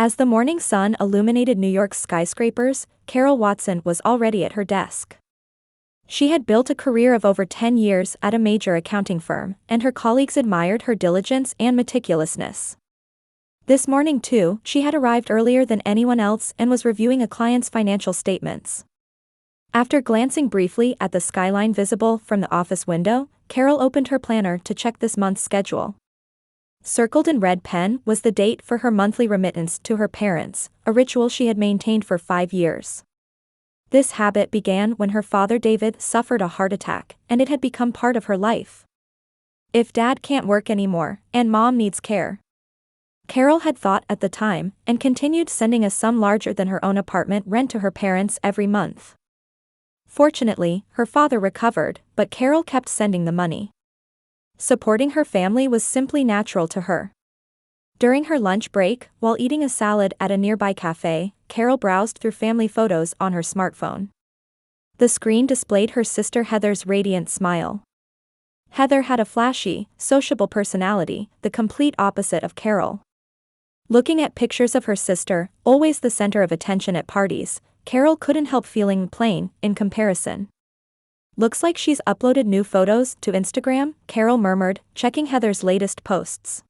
As the morning sun illuminated New York's skyscrapers, Carol Watson was already at her desk. She had built a career of over 10 years at a major accounting firm, and her colleagues admired her diligence and meticulousness. This morning too, she had arrived earlier than anyone else and was reviewing a client's financial statements. After glancing briefly at the skyline visible from the office window, Carol opened her planner to check this month's schedule. Circled in red pen was the date for her monthly remittance to her parents, a ritual she had maintained for 5 years. This habit began when her father David suffered a heart attack, and it had become part of her life. If Dad can't work anymore, and Mom needs care. Carol had thought at the time, and continued sending a sum larger than her own apartment rent to her parents every month. Fortunately, her father recovered, but Carol kept sending the money. Supporting her family was simply natural to her. During her lunch break, while eating a salad at a nearby cafe, Carol browsed through family photos on her smartphone. The screen displayed her sister Heather's radiant smile. Heather had a flashy, sociable personality, the complete opposite of Carol. Looking at pictures of her sister, always the center of attention at parties, Carol couldn't help feeling plain, in comparison. Looks like she's uploaded new photos to Instagram, Carol murmured, checking Heather's latest posts.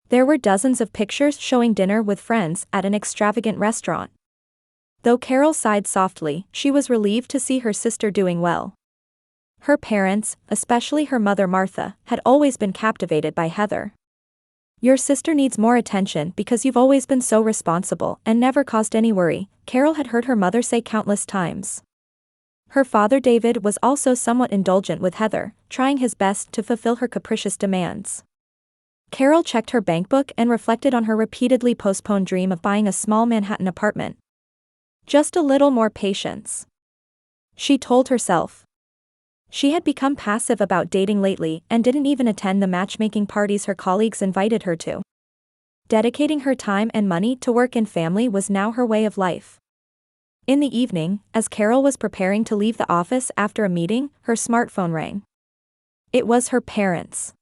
There were dozens of pictures showing dinner with friends at an extravagant restaurant. Though Carol sighed softly, she was relieved to see her sister doing well. Her parents, especially her mother Martha, had always been captivated by Heather. Your sister needs more attention because you've always been so responsible and never caused any worry, Carol had heard her mother say countless times. Her father David was also somewhat indulgent with Heather, trying his best to fulfill her capricious demands. Carol checked her bankbook and reflected on her repeatedly postponed dream of buying a small Manhattan apartment. Just a little more patience, she told herself. She had become passive about dating lately and didn't even attend the matchmaking parties her colleagues invited her to. Dedicating her time and money to work and family was now her way of life. In the evening, as Carol was preparing to leave the office after a meeting, her smartphone rang. It was her parents.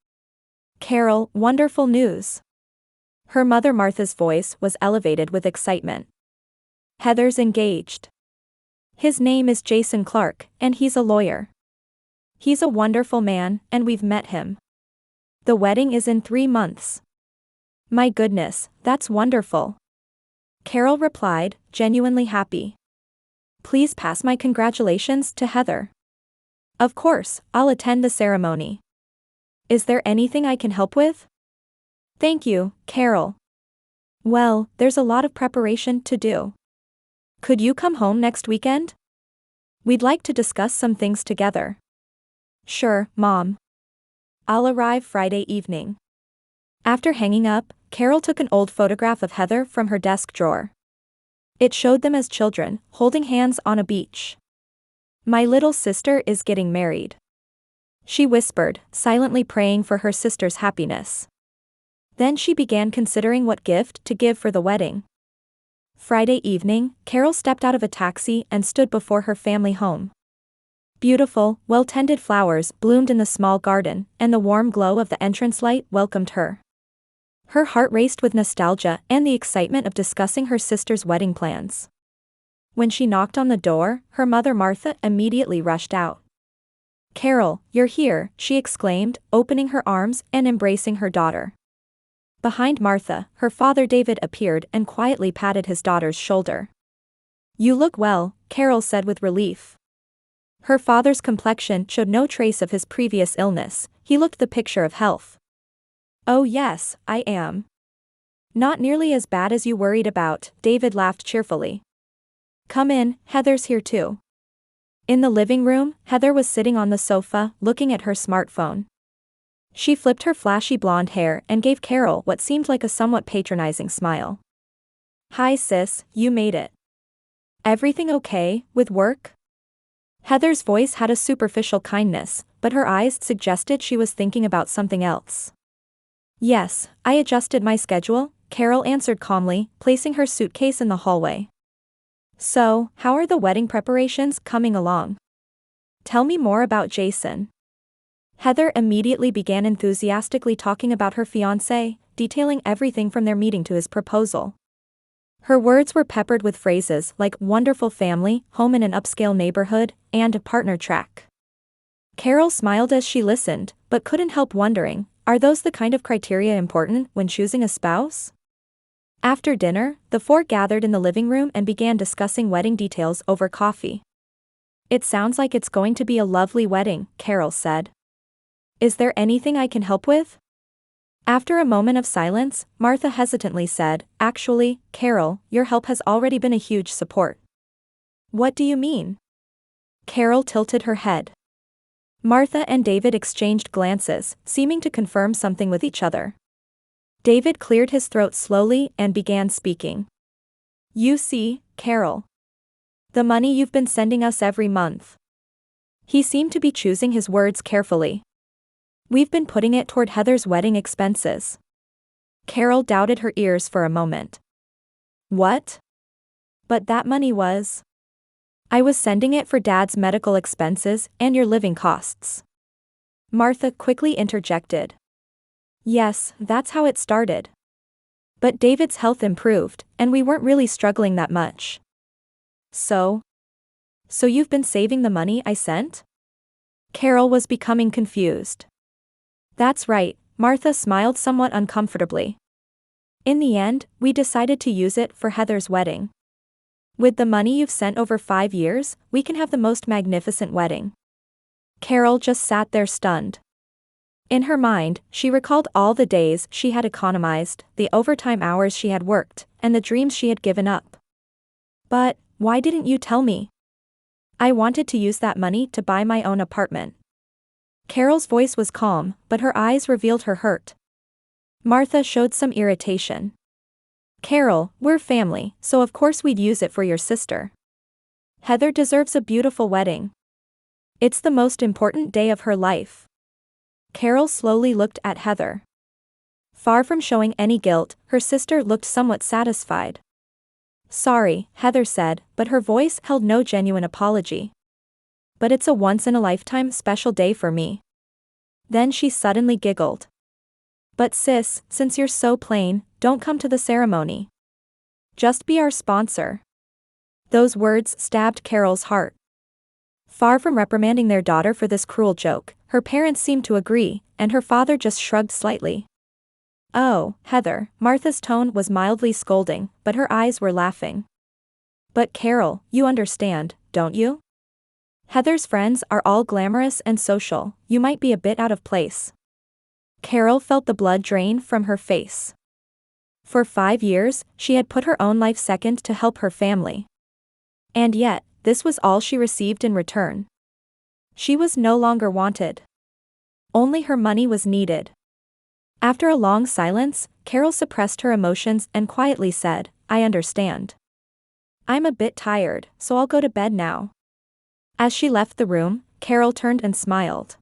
Carol, wonderful news. Her mother Martha's voice was elevated with excitement. Heather's engaged. His name is Jason Clark, and he's a lawyer. He's a wonderful man, and we've met him. The wedding is in 3 months. My goodness, that's wonderful. Carol replied, genuinely happy. Please pass my congratulations to Heather. Of course, I'll attend the ceremony. Is there anything I can help with? Thank you, Carol. Well, there's a lot of preparation to do. Could you come home next weekend? We'd like to discuss some things together. Sure, Mom. I'll arrive Friday evening. After hanging up, Carol took an old photograph of Heather from her desk drawer. It showed them as children, holding hands on a beach. My little sister is getting married, she whispered, silently praying for her sister's happiness. Then she began considering what gift to give for the wedding. Friday evening, Carol stepped out of a taxi and stood before her family home. Beautiful, well-tended flowers bloomed in the small garden, and the warm glow of the entrance light welcomed her. Her heart raced with nostalgia and the excitement of discussing her sister's wedding plans. When she knocked on the door, her mother Martha immediately rushed out. Carol, you're here, she exclaimed, opening her arms and embracing her daughter. Behind Martha, her father David appeared and quietly patted his daughter's shoulder. You look well, Carol said with relief. Her father's complexion showed no trace of his previous illness, he looked the picture of health. Oh yes, I am. Not nearly as bad as you worried about, David laughed cheerfully. Come in, Heather's here too. In the living room, Heather was sitting on the sofa, looking at her smartphone. She flipped her flashy blonde hair and gave Carol what seemed like a somewhat patronizing smile. Hi sis, you made it. Everything okay, with work? Heather's voice had a superficial kindness, but her eyes suggested she was thinking about something else. Yes, I adjusted my schedule, Carol answered calmly, placing her suitcase in the hallway. So, how are the wedding preparations coming along? Tell me more about Jason. Heather immediately began enthusiastically talking about her fiancé, detailing everything from their meeting to his proposal. Her words were peppered with phrases like wonderful family, home in an upscale neighborhood, and a partner track. Carol smiled as she listened, but couldn't help wondering, are those the kind of criteria important when choosing a spouse? After dinner, the four gathered in the living room and began discussing wedding details over coffee. It sounds like it's going to be a lovely wedding, Carol said. Is there anything I can help with? After a moment of silence, Martha hesitantly said, actually, Carol, your help has already been a huge support. What do you mean? Carol tilted her head. Martha and David exchanged glances, seeming to confirm something with each other. David cleared his throat slowly and began speaking. You see, Carol. The money you've been sending us every month. He seemed to be choosing his words carefully. We've been putting it toward Heather's wedding expenses. Carol doubted her ears for a moment. What? But that money was. I was sending it for Dad's medical expenses and your living costs. Martha quickly interjected. Yes, that's how it started. But David's health improved, and we weren't really struggling that much. So you've been saving the money I sent? Carol was becoming confused. That's right, Martha smiled somewhat uncomfortably. In the end, we decided to use it for Heather's wedding. With the money you've sent over 5 years, we can have the most magnificent wedding. Carol just sat there stunned. In her mind, she recalled all the days she had economized, the overtime hours she had worked, and the dreams she had given up. But, why didn't you tell me? I wanted to use that money to buy my own apartment. Carol's voice was calm, but her eyes revealed her hurt. Martha showed some irritation. Carol, we're family, so of course we'd use it for your sister. Heather deserves a beautiful wedding. It's the most important day of her life. Carol slowly looked at Heather. Far from showing any guilt, her sister looked somewhat satisfied. Sorry, Heather said, but her voice held no genuine apology. But it's a once-in-a-lifetime special day for me. Then she suddenly giggled. But sis, since you're so plain, don't come to the ceremony. Just be our sponsor. Those words stabbed Carol's heart. Far from reprimanding their daughter for this cruel joke, her parents seemed to agree, and her father just shrugged slightly. Oh, Heather, Martha's tone was mildly scolding, but her eyes were laughing. But Carol, you understand, don't you? Heather's friends are all glamorous and social, you might be a bit out of place. Carol felt the blood drain from her face. For 5 years, she had put her own life second to help her family. And yet, this was all she received in return. She was no longer wanted. Only her money was needed. After a long silence, Carol suppressed her emotions and quietly said, I understand. I'm a bit tired, so I'll go to bed now. As she left the room, Carol turned and smiled.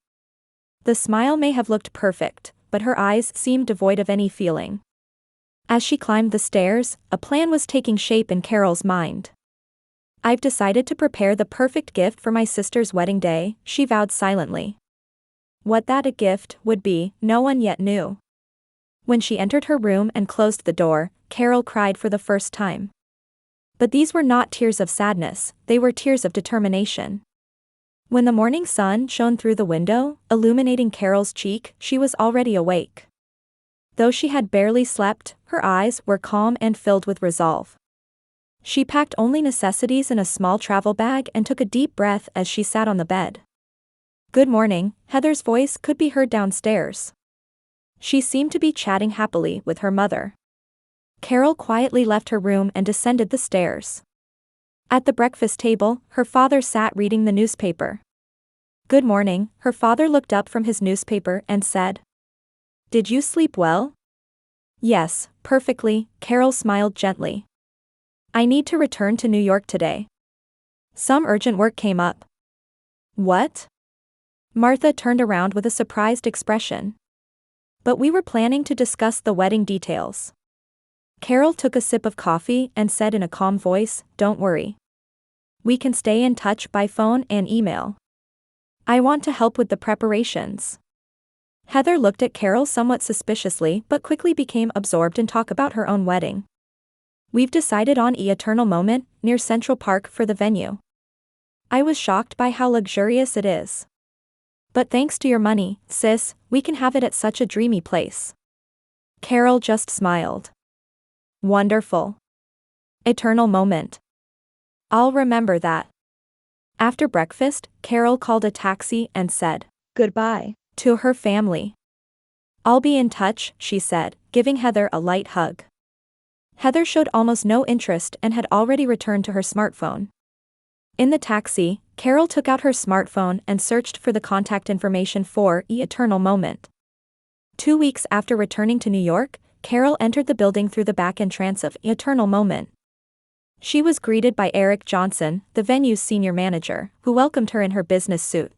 The smile may have looked perfect, but her eyes seemed devoid of any feeling. As she climbed the stairs, a plan was taking shape in Carol's mind. I've decided to prepare the perfect gift for my sister's wedding day, she vowed silently. What that a gift would be, no one yet knew. When she entered her room and closed the door, Carol cried for the first time. But these were not tears of sadness, they were tears of determination. When the morning sun shone through the window, illuminating Carol's cheek, she was already awake. Though she had barely slept, her eyes were calm and filled with resolve. She packed only necessities in a small travel bag and took a deep breath as she sat on the bed. Good morning, Heather's voice could be heard downstairs. She seemed to be chatting happily with her mother. Carol quietly left her room and descended the stairs. At the breakfast table, her father sat reading the newspaper. Good morning, her father looked up from his newspaper and said. Did you sleep well? Yes, perfectly, Carol smiled gently. I need to return to New York today. Some urgent work came up. What? Martha turned around with a surprised expression. But we were planning to discuss the wedding details. Carol took a sip of coffee and said in a calm voice, Don't worry. We can stay in touch by phone and email. I want to help with the preparations. Heather looked at Carol somewhat suspiciously but quickly became absorbed in talk about her own wedding. We've decided on an eternal moment, near Central Park for the venue. I was shocked by how luxurious it is. But thanks to your money, sis, we can have it at such a dreamy place. Carol just smiled. Wonderful. Eternal moment. I'll remember that. After breakfast, Carol called a taxi and said goodbye to her family. I'll be in touch, she said, giving Heather a light hug. Heather showed almost no interest and had already returned to her smartphone. In the taxi, Carol took out her smartphone and searched for the contact information for the eternal moment. 2 weeks after returning to New York, Carol entered the building through the back entrance of the eternal moment. She was greeted by Eric Johnson, the venue's senior manager, who welcomed her in her business suit.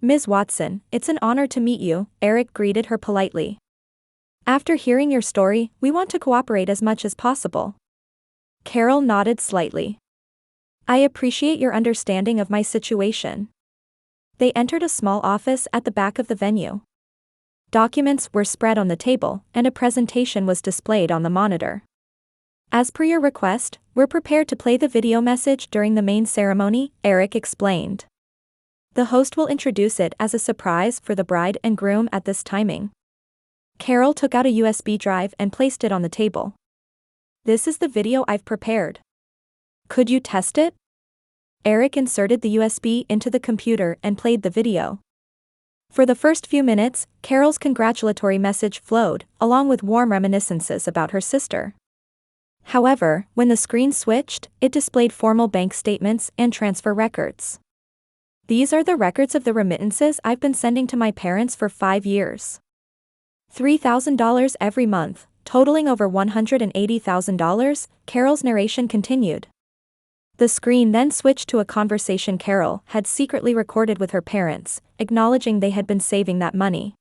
Ms. Watson, it's an honor to meet you, Eric greeted her politely. After hearing your story, we want to cooperate as much as possible. Carol nodded slightly. I appreciate your understanding of my situation. They entered a small office at the back of the venue. Documents were spread on the table, and a presentation was displayed on the monitor. As per your request, we're prepared to play the video message during the main ceremony, Eric explained. The host will introduce it as a surprise for the bride and groom at this timing. Carol took out a USB drive and placed it on the table. This is the video I've prepared. Could you test it? Eric inserted the USB into the computer and played the video. For the first few minutes, Carol's congratulatory message flowed, along with warm reminiscences about her sister. However, when the screen switched, it displayed formal bank statements and transfer records. These are the records of the remittances I've been sending to my parents for 5 years. $3,000 every month, totaling over $180,000, Carol's narration continued. The screen then switched to a conversation Carol had secretly recorded with her parents, acknowledging they had been saving that money.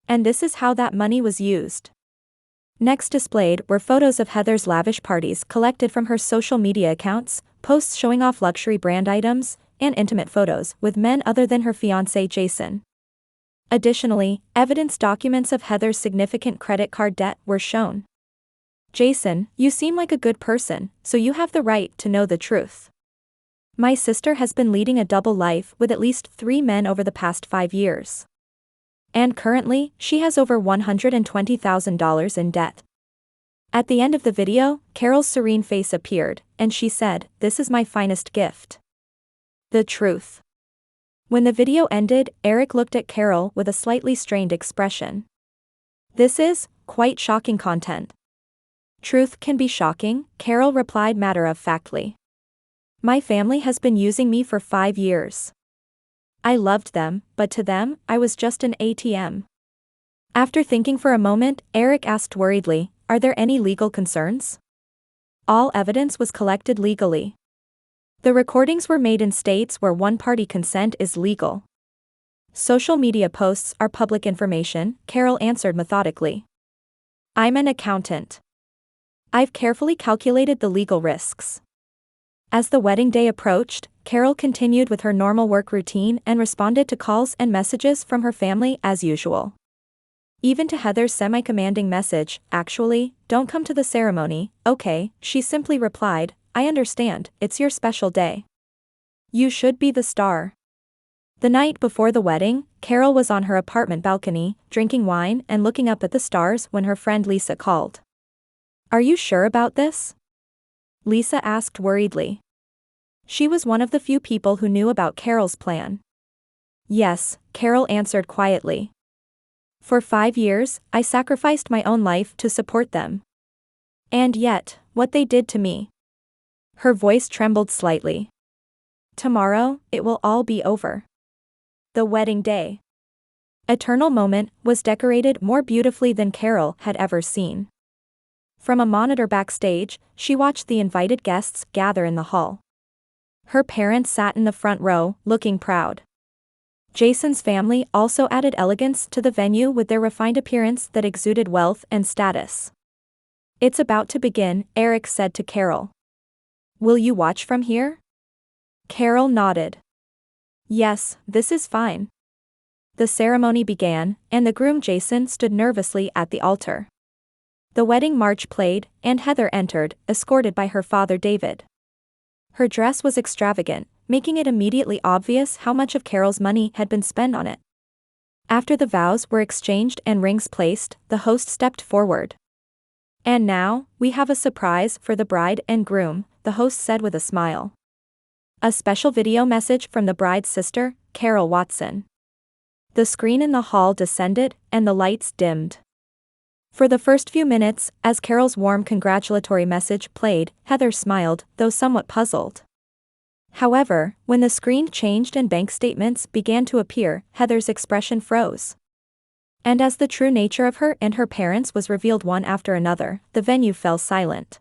And this is how that money was used. Next displayed were photos of Heather's lavish parties collected from her social media accounts, posts showing off luxury brand items, and intimate photos with men other than her fiancé Jason. Additionally, evidence documents of Heather's significant credit card debt were shown. Jason, you seem like a good person, so you have the right to know the truth. My sister has been leading a double life with at least 3 men over the past 5 years. And currently, she has over $120,000 in debt. At the end of the video, Carol's serene face appeared, and she said, "This is my finest gift. The truth." When the video ended, Eric looked at Carol with a slightly strained expression. This is quite shocking content. Truth can be shocking, Carol replied matter-of-factly. My family has been using me for 5 years. I loved them, but to them, I was just an ATM. After thinking for a moment, Eric asked worriedly, are there any legal concerns? All evidence was collected legally. The recordings were made in states where one-party consent is legal. Social media posts are public information, Carol answered methodically. I'm an accountant. I've carefully calculated the legal risks. As the wedding day approached, Carol continued with her normal work routine and responded to calls and messages from her family as usual. Even to Heather's semi-commanding message, actually, don't come to the ceremony, okay, she simply replied, I understand, it's your special day. You should be the star. The night before the wedding, Carol was on her apartment balcony, drinking wine and looking up at the stars when her friend Lisa called. Are you sure about this? Lisa asked worriedly. She was one of the few people who knew about Carol's plan. Yes, Carol answered quietly. For 5 years, I sacrificed my own life to support them. And yet, what they did to me. Her voice trembled slightly. Tomorrow, it will all be over. The wedding day. Eternal moment was decorated more beautifully than Carol had ever seen. From a monitor backstage, she watched the invited guests gather in the hall. Her parents sat in the front row, looking proud. Jason's family also added elegance to the venue with their refined appearance that exuded wealth and status. It's about to begin, Eric said to Carol. Will you watch from here? Carol nodded. Yes, this is fine. The ceremony began, and the groom Jason stood nervously at the altar. The wedding march played, and Heather entered, escorted by her father David. Her dress was extravagant, making it immediately obvious how much of Carol's money had been spent on it. After the vows were exchanged and rings placed, the host stepped forward. "And now, we have a surprise for the bride and groom," the host said with a smile. A special video message from the bride's sister, Carol Watson. The screen in the hall descended, and the lights dimmed. For the first few minutes, as Carol's warm congratulatory message played, Heather smiled, though somewhat puzzled. However, when the screen changed and bank statements began to appear, Heather's expression froze. And as the true nature of her and her parents was revealed one after another, the venue fell silent.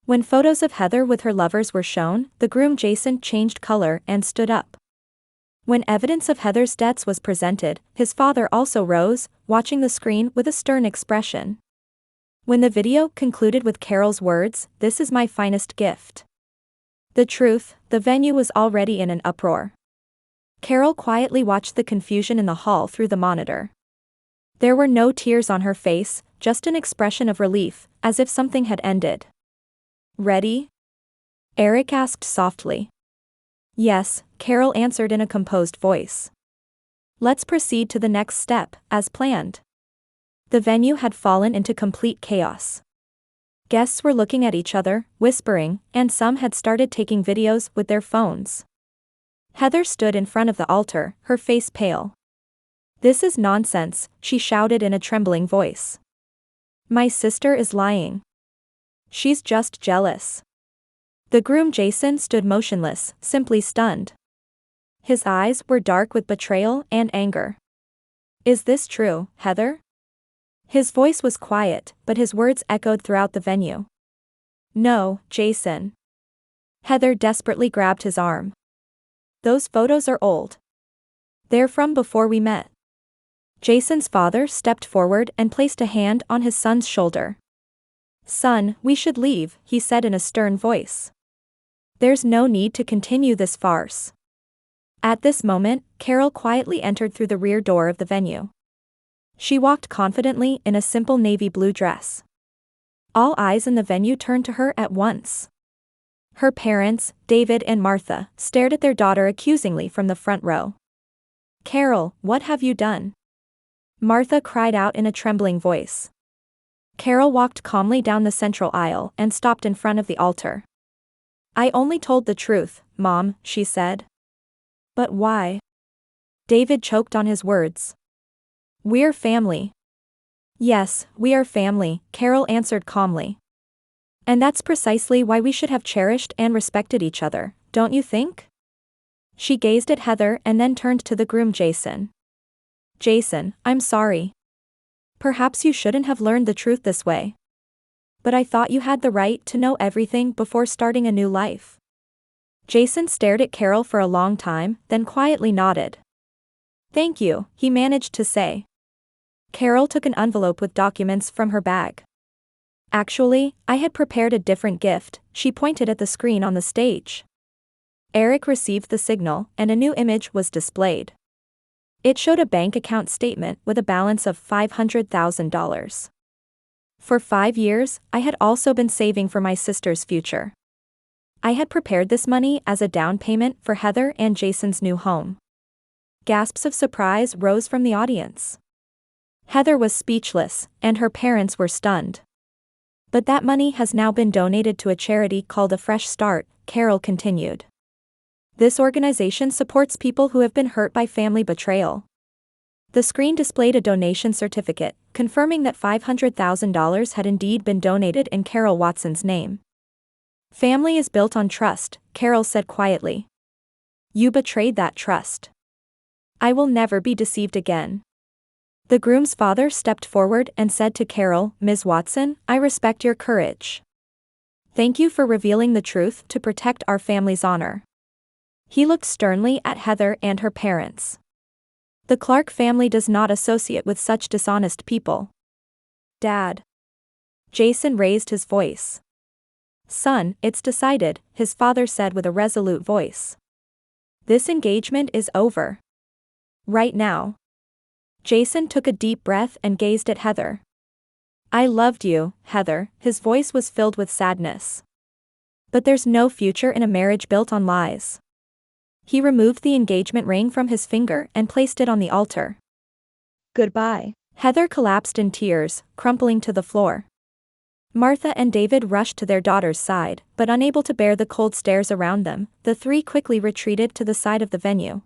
When photos of Heather with her lovers were shown, the groom Jason changed color and stood up. When evidence of Heather's debts was presented, his father also rose, watching the screen with a stern expression. When the video concluded with Carol's words, "This is my finest gift." The truth, the venue was already in an uproar. Carol quietly watched the confusion in the hall through the monitor. There were no tears on her face, just an expression of relief, as if something had ended. "Ready?" Eric asked softly. "Yes," Carol answered in a composed voice. "Let's proceed to the next step, as planned." The venue had fallen into complete chaos. Guests were looking at each other, whispering, and some had started taking videos with their phones. Heather stood in front of the altar, her face pale. "This is nonsense," she shouted in a trembling voice. "My sister is lying. She's just jealous." The groom Jason stood motionless, simply stunned. His eyes were dark with betrayal and anger. "Is this true, Heather?" His voice was quiet, but his words echoed throughout the venue. "No, Jason." Heather desperately grabbed his arm. "Those photos are old. They're from before we met." Jason's father stepped forward and placed a hand on his son's shoulder. "Son, we should leave," he said in a stern voice. "There's no need to continue this farce." At this moment, Carol quietly entered through the rear door of the venue. She walked confidently in a simple navy blue dress. All eyes in the venue turned to her at once. Her parents, David and Martha, stared at their daughter accusingly from the front row. "Carol, what have you done?" Martha cried out in a trembling voice. Carol walked calmly down the central aisle and stopped in front of the altar. "I only told the truth, Mom," she said. "But why?" David choked on his words. "We're family." "Yes, we are family," Carol answered calmly. "And that's precisely why we should have cherished and respected each other, don't you think?" She gazed at Heather and then turned to the groom Jason. "Jason, I'm sorry. Perhaps you shouldn't have learned the truth this way. But I thought you had the right to know everything before starting a new life." Jason stared at Carol for a long time, then quietly nodded. "Thank you," he managed to say. Carol took an envelope with documents from her bag. "Actually, I had prepared a different gift," she pointed at the screen on the stage. Eric received the signal, and a new image was displayed. It showed a bank account statement with a balance of $500,000. "For 5 years, I had also been saving for my sister's future. I had prepared this money as a down payment for Heather and Jason's new home." Gasps of surprise rose from the audience. Heather was speechless, and her parents were stunned. "But that money has now been donated to a charity called A Fresh Start," Carol continued. "This organization supports people who have been hurt by family betrayal." The screen displayed a donation certificate, confirming that $500,000 had indeed been donated in Carol Watson's name. "Family is built on trust," Carol said quietly. "You betrayed that trust. I will never be deceived again." The groom's father stepped forward and said to Carol, "Ms. Watson, I respect your courage. Thank you for revealing the truth to protect our family's honor." He looked sternly at Heather and her parents. "The Clark family does not associate with such dishonest people." "Dad." Jason raised his voice. "Son, it's decided," his father said with a resolute voice. "This engagement is over. Right now." Jason took a deep breath and gazed at Heather. I loved you, Heather. His voice was filled with sadness. But there's no future in a marriage built on lies. He removed the engagement ring from his finger and placed it on the altar. Goodbye. Heather collapsed in tears, crumpling to the floor. Martha and David rushed to their daughter's side, but unable to bear the cold stares around them, the three quickly retreated to the side of the venue.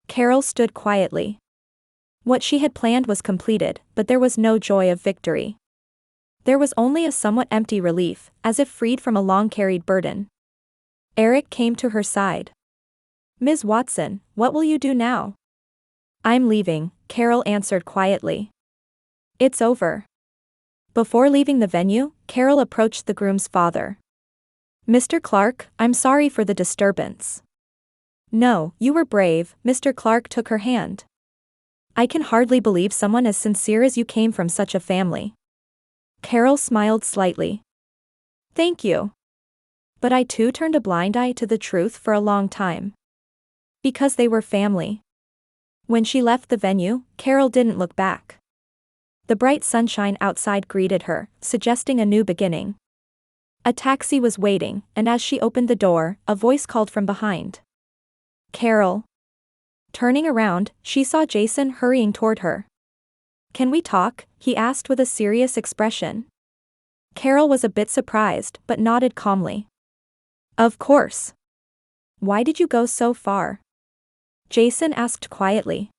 Carol stood quietly. What she had planned was completed, but there was no joy of victory. There was only a somewhat empty relief, as if freed from a long-carried burden. Eric came to her side. Ms. Watson, what will you do now? I'm leaving, Carol answered quietly. It's over. Before leaving the venue, Carol approached the groom's father. Mr. Clark, I'm sorry for the disturbance. No, you were brave, Mr. Clark took her hand. I can hardly believe someone as sincere as you came from such a family. Carol smiled slightly. Thank you. But I too turned a blind eye to the truth for a long time. Because they were family. When she left the venue, Carol didn't look back. The bright sunshine outside greeted her, suggesting a new beginning. A taxi was waiting, and as she opened the door, a voice called from behind. Carol. Turning around, she saw Jason hurrying toward her. Can we talk? He asked with a serious expression. Carol was a bit surprised, but nodded calmly. Of course. Why did you go so far? Jason asked quietly.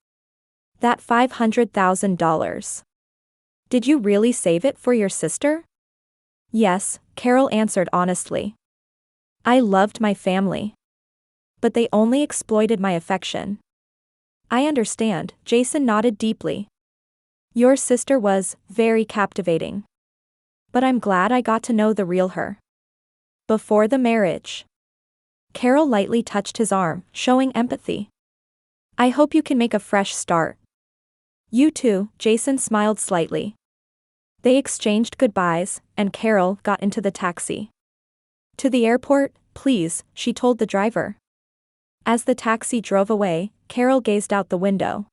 That $500,000. Did you really save it for your sister? Yes, Carol answered honestly. I loved my family. But they only exploited my affection. I understand, Jason nodded deeply. Your sister was very captivating. But I'm glad I got to know the real her. Before the marriage. Carol lightly touched his arm, showing empathy. I hope you can make a fresh start. You too, Jason smiled slightly. They exchanged goodbyes, and Carol got into the taxi. To the airport, please, she told the driver. As the taxi drove away, Carol gazed out the window.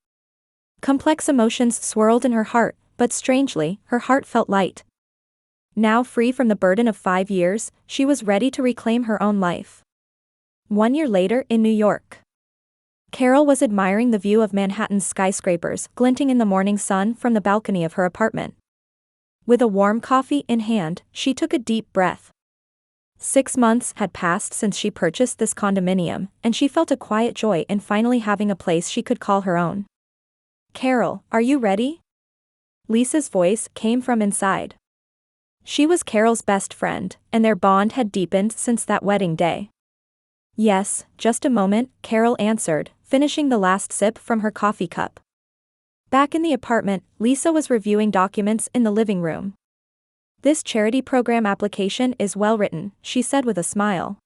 Complex emotions swirled in her heart, but strangely, her heart felt light. Now free from the burden of 5 years, she was ready to reclaim her own life. 1 year later in New York. Carol was admiring the view of Manhattan's skyscrapers glinting in the morning sun from the balcony of her apartment. With a warm coffee in hand, she took a deep breath. 6 months had passed since she purchased this condominium, and she felt a quiet joy in finally having a place she could call her own. Carol, are you ready? Lisa's voice came from inside. She was Carol's best friend, and their bond had deepened since that wedding day. Yes, just a moment, Carol answered, finishing the last sip from her coffee cup. Back in the apartment, Lisa was reviewing documents in the living room. This charity program application is well written, she said with a smile.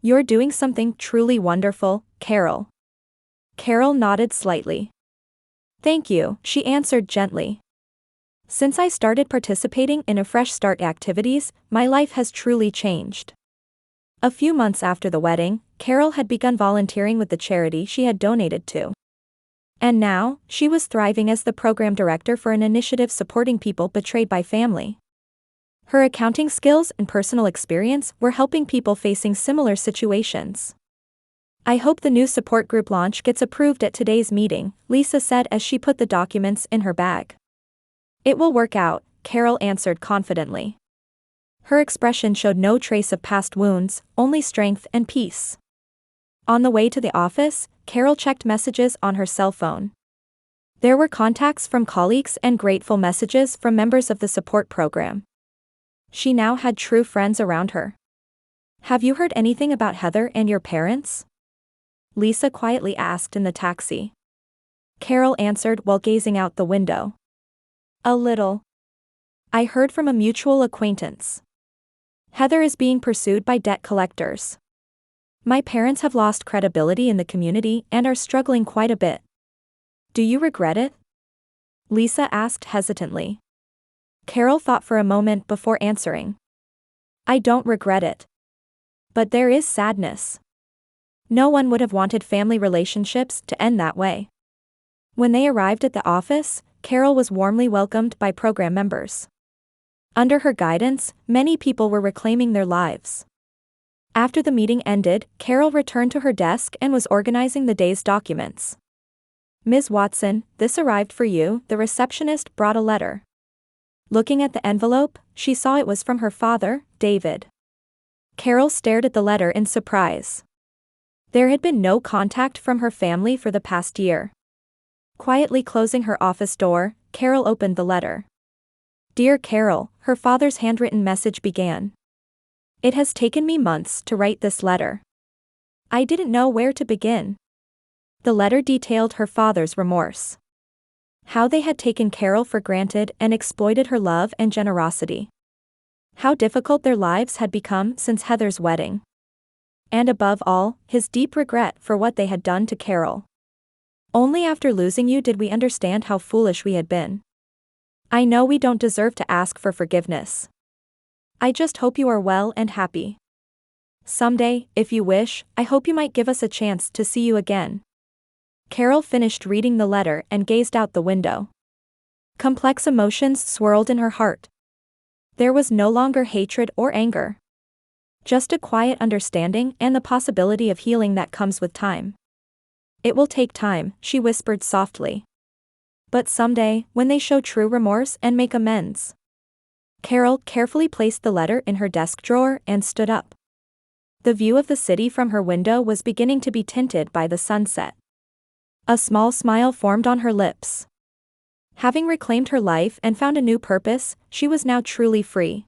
You're doing something truly wonderful, Carol. Carol nodded slightly. Thank you, she answered gently. Since I started participating in a Fresh Start activities, my life has truly changed. A few months after the wedding, Carol had begun volunteering with the charity she had donated to. And now, she was thriving as the program director for an initiative supporting people betrayed by family. Her accounting skills and personal experience were helping people facing similar situations. I hope the new support group launch gets approved at today's meeting, Lisa said as she put the documents in her bag. It will work out, Carol answered confidently. Her expression showed no trace of past wounds, only strength and peace. On the way to the office, Carol checked messages on her cell phone. There were contacts from colleagues and grateful messages from members of the support program. She now had true friends around her. Have you heard anything about Heather and your parents? Lisa quietly asked in the taxi. Carol answered while gazing out the window. A little. I heard from a mutual acquaintance. Heather is being pursued by debt collectors. My parents have lost credibility in the community and are struggling quite a bit. Do you regret it? Lisa asked hesitantly. Carol thought for a moment before answering. I don't regret it. But there is sadness. No one would have wanted family relationships to end that way. When they arrived at the office, Carol was warmly welcomed by program members. Under her guidance, many people were reclaiming their lives. After the meeting ended, Carol returned to her desk and was organizing the day's documents. "Ms. Watson, this arrived for you," the receptionist brought a letter. Looking at the envelope, she saw it was from her father, David. Carol stared at the letter in surprise. There had been no contact from her family for the past year. Quietly closing her office door, Carol opened the letter. "Dear Carol," her father's handwritten message began. "It has taken me months to write this letter. I didn't know where to begin." The letter detailed her father's remorse. How they had taken Carol for granted and exploited her love and generosity. How difficult their lives had become since Heather's wedding. And above all, his deep regret for what they had done to Carol. "Only after losing you did we understand how foolish we had been. I know we don't deserve to ask for forgiveness. I just hope you are well and happy. Someday, if you wish, I hope you might give us a chance to see you again." Carol finished reading the letter and gazed out the window. Complex emotions swirled in her heart. There was no longer hatred or anger. Just a quiet understanding and the possibility of healing that comes with time. "It will take time," she whispered softly. "But someday, when they show true remorse and make amends." Carol carefully placed the letter in her desk drawer and stood up. The view of the city from her window was beginning to be tinted by the sunset. A small smile formed on her lips. Having reclaimed her life and found a new purpose, she was now truly free.